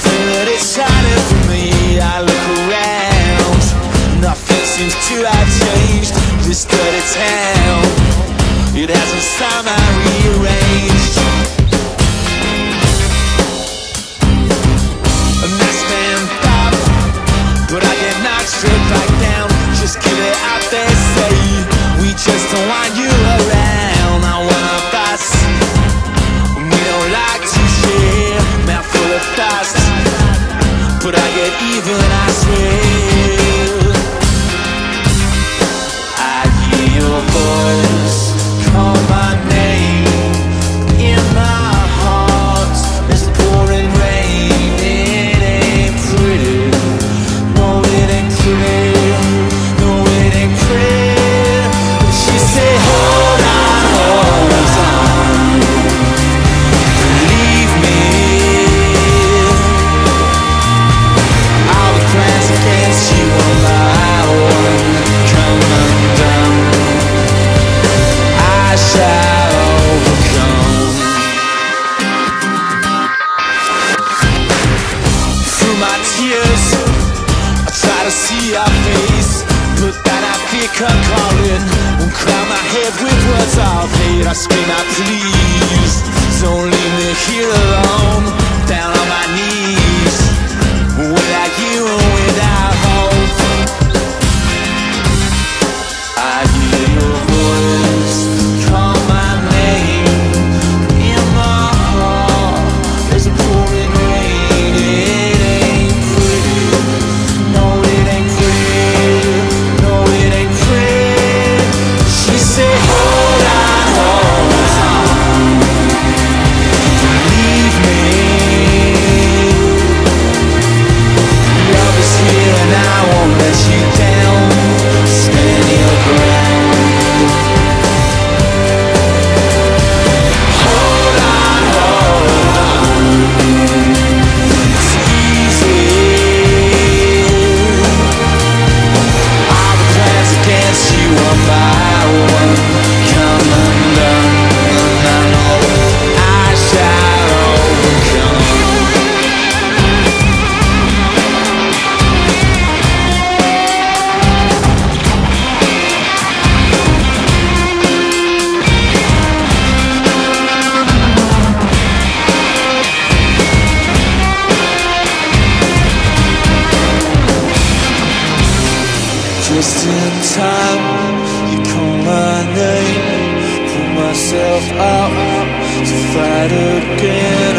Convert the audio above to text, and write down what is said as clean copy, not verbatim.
feel that it's harder for me. I look around, nothing seems to have changed. This dirty town, it hasn't somehow rearranged. A nice man pop, but I get knocked straight back down. Just get it out there, say we just don't want you around. I wanna pass, we don't like to share, mouthful of dust, but I get even, I swear. I hear your voice call my name in my heart. There's pouring rain, it ain't pretty. No, it ain't pretty. No, it ain't pretty. But she said, hold on, leave me. All the plans against you one by one come undone. I shall overcome. Through my tears, I try to see your face, but then I feel her calling. Won't crown my head with words of hate. I scream out, please, don't leave me here alone, down on my knees, without you and without hope. I hear your voice call my name in my heart. There's a pouring rain, it ain't pretty. No, it ain't pretty. No, it ain't pretty. She said, hold on, leave me. Love is here and I won't let you down. Stand your ground. Hold on, it's easy. All the plans against you one by one come undone. And I know I shall overcome. Just in time, you call my name. Pull myself up to fight again.